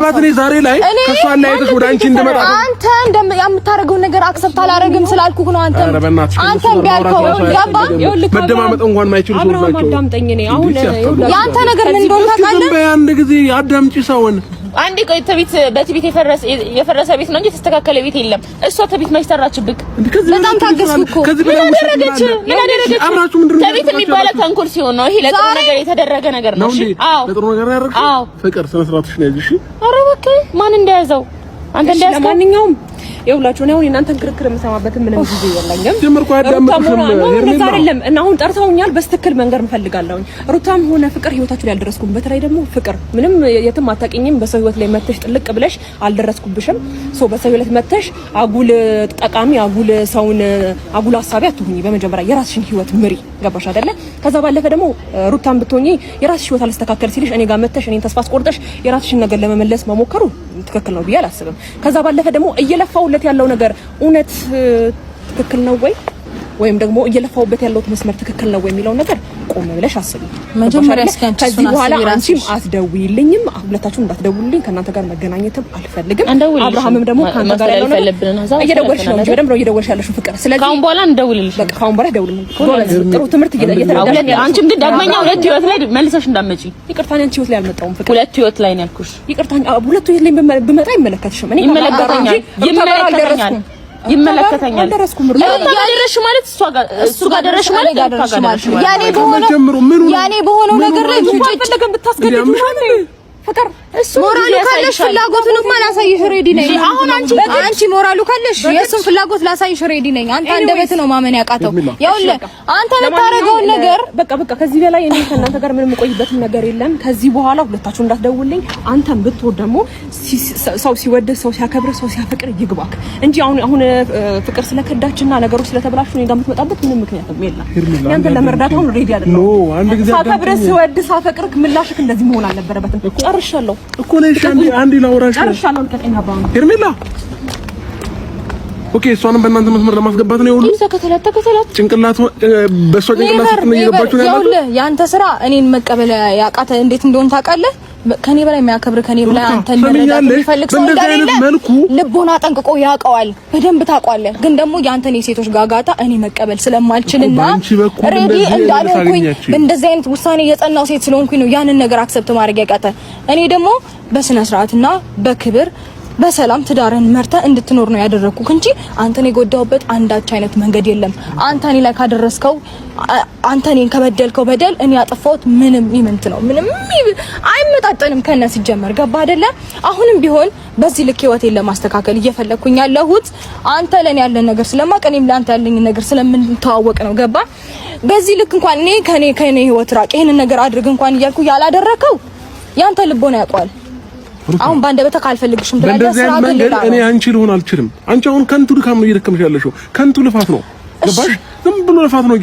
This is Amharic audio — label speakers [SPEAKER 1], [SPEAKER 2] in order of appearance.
[SPEAKER 1] ምናልባት እኔ ዛሬ ላይ ከሷ ላይ አይተሽ ወደ አንቺ እንደመጣ
[SPEAKER 2] አንተ የምታረገው ነገር አክሰፕት አላረግም ስላልኩህ ነው። አንተ ቢያልከው ገባ
[SPEAKER 1] መደማመጥ እንኳን ማይችሉ ሰው ናቸው።
[SPEAKER 3] አዳምጠኝ። እኔ አሁን
[SPEAKER 2] ያንተ ነገር ምን እንደሆነ ታውቃለህ?
[SPEAKER 1] በአንድ ጊዜ አዳምጪ ሰውን
[SPEAKER 3] አንዴ ቆይ በትቢት የፈረሰ ቤት ነው እንጂ የተስተካከለ ቤት የለም። እሷ ትቢት ማይሰራችብክ
[SPEAKER 2] በጣም ታገስኩ እኮ
[SPEAKER 3] ምን አደረገች? ትቢት የሚባለው ተንኮል ሲሆን ነው። ይሄ ለጥሩ ነገር የተደረገ ነገር ነው። እሺ አዎ
[SPEAKER 1] ለጥሩ ነገር ያደረግሽ ፍቅር ስነ ስርዓትሽ ነው። እሺ
[SPEAKER 3] ኧረ እባክህ ማን እንደያዘው አንተ እንደያዘው
[SPEAKER 4] ለማንኛውም ይኸውላችሁ ነው እናንተን ክርክር የምሰማበት ምንም ጊዜ የለኝም።
[SPEAKER 1] ጀመርኩ አዳምጥሽም
[SPEAKER 4] አይደለም እና አሁን ጠርተውኛል። በስትክክል መንገር እንፈልጋለሁ። ሩታም ሆነ ፍቅር ህይወታችሁ ላይ አልደረስኩም። በተለይ ደግሞ ፍቅር ምንም የትም አታውቂኝም። በሰው ህይወት ላይ መተሽ ጥልቅ ብለሽ አልደረስኩብሽም። በሰው ህይወት መተሽ አጉል ጠቃሚ አጉል ሰውን አጉል ሐሳቢ አትሁኚ። በመጀመሪያ የራስሽን ህይወት ምሪ። ገባሽ አይደለ? ከዛ ባለፈ ደግሞ ሩታም ብትሆኚ የራስሽ ህይወት አልስተካከል ሲልሽ እኔ ጋር መተሽ እኔን ተስፋ አስቆርጠሽ የራስሽን ነገር ለመመለስ መሞከሩ ትክክል ነው ብዬ አላስብም። ከዛ ባለፈ ደግሞ እየለፋውለት ያለው ነገር እውነት ትክክል ነው ወይም ደግሞ እየለፋውበት ያለው መስመር ትክክል ነው የሚለው ነገር ቆም ብለሽ አስቢ።
[SPEAKER 2] መጀመሪያ እስከንቺ
[SPEAKER 4] ከዚህ በኋላ አንቺም አትደውይልኝም፣ ሁለታችሁም እንዳትደውሉልኝ። ከእናንተ ጋር መገናኘትም አልፈልግም። አብርሃምም ደግሞ ካንተ ጋር ያለው ነገር እየደወልሽ ነው እንጂ በደንብ ነው እየደወልሽ ያለሽው ፍቅር። ስለዚህ
[SPEAKER 3] ካሁን በኋላ እንደውልልሽ
[SPEAKER 4] በቃ ካሁን በኋላ ደውልልኝ። ጥሩ ትምህርት እየተረዳሽ
[SPEAKER 3] አንቺም ግን ዳግመኛ ሁለት ህይወት ላይ መልሰሽ እንዳትመጪ።
[SPEAKER 4] ይቅርታ አንቺ ህይወት ላይ አልመጣሁም ፍቅር።
[SPEAKER 3] ሁለት ህይወት ላይ ነው ያልኩሽ።
[SPEAKER 4] ይቅርታ ሁለት ህይወት ላይ ብመጣ አይመለከትሽም። እኔ ይመለከተኛል።
[SPEAKER 3] ያደረሽ ማለት እሱ ጋር ደረሽ ማለት
[SPEAKER 2] ያኔ በሆነው ነገር ላይ
[SPEAKER 4] ፈለገን ብታስገድዱ ፍቅር
[SPEAKER 2] ሞራሉ ካለሽ ፍላጎቱንማ ላሳይሽ ሬዲ ነኝ።
[SPEAKER 3] አሁን
[SPEAKER 2] አንቺ ሞራሉ ካለሽ የሱን ፍላጎት ላሳይሽ ሬዲ ነኝ። አንተ አንደበት ነው ማመን ያቃተው። ይኸውልህ አንተ የምታረገውን ነገር
[SPEAKER 4] በቃ ከዚህ በላይ እኔ ከእናንተ ጋር ምንም የምቆይበትም ነገር የለም። ከዚህ በኋላ ሁለታችሁ እንዳትደውልኝ። አንተም ብትወድ ደግሞ ሰው ሲወድ ሰው ሲያከብር ሰው ሲያፈቅር ይግባክ እንጂ አሁን ፍቅር ስለከዳችና ነገሮች ስለተበላሹ እኔ ጋር የምትመጣበት ምንም ምክንያትም የለም። ያንተ ለመርዳት አሁን ሬዲ አይደለም። ሳከብር ስወድ ሳፈቅርክ ምላሽክ እንደዚህ መሆን አልነበረበትም። ጨርሻለሁ
[SPEAKER 1] እኮ ነሽ አንዲ ላውራሽ
[SPEAKER 4] ጨርሻለሁ። ከጤና ባው
[SPEAKER 1] ሄርሜላ ኦኬ፣ እሷንም በእናንተ መስመር ለማስገባት ነው ይሁሉ
[SPEAKER 3] ተከተላት
[SPEAKER 1] ጭንቅላት በሷ ጭንቅላት ነው እየገባችሁ ነው ያለው።
[SPEAKER 2] ያንተ ስራ እኔን መቀበል ያቃተ እንዴት እንደሆነ ታውቃለህ? ከኔ በላይ የሚያከብር ከኔ በላይ አንተ እንደረዳት የሚፈልግ ሰው እንዳለ ልቦና ጠንቅቆ ያውቀዋል። በደንብ ታውቀዋለህ። ግን ደግሞ ያንተን የሴቶች ጋጋታ እኔ መቀበል ስለማልችልና ሬዲ እንዳልሆንኩኝ በእንደዚህ አይነት ውሳኔ የጸናው ሴት ስለሆንኩኝ ነው ያንን ነገር አክሰፕት ማድረግ ያቃተ። እኔ ደግሞ በስነ ስርዓትና በክብር በሰላም ትዳርን መርተ እንድትኖር ነው ያደረኩክ እንጂ አንተን የጎዳውበት አንዳች አይነት መንገድ የለም። አንተ እኔ ላይ ካደረስከው አንተ እኔን ከበደልከው በደል እኔ ያጠፋሁት ምንም ይምንት ነው ምንም አይመጣጠንም ከነ ሲጀመር ገባ አይደለ? አሁንም ቢሆን በዚህ ልክ ህይወቴን ለማስተካከል እየፈለኩኝ ያለሁት አንተ ለኔ ያለን ነገር ስለማቅ እኔም ለአንተ ያለኝ ነገር ስለምንተዋወቅ ነው ገባ? በዚህ ልክ እንኳን እኔ ከኔ ህይወት ራቅ ይሄን ነገር አድርግ እንኳን እያልኩ ያላደረከው ያንተ ልቦና ያውቀዋል። አሁን ባንደበተ ካልፈልግሽም
[SPEAKER 1] ትላለህ ስራ ግን እኔ አንቺ ልሆን አልችልም። አንቺ አሁን ከንቱ ድካም ነው እየደከምሽ ያለሽው። ከንቱ ልፋት ነው ገባሽ? ዝም ብሎ ልፋት ነው።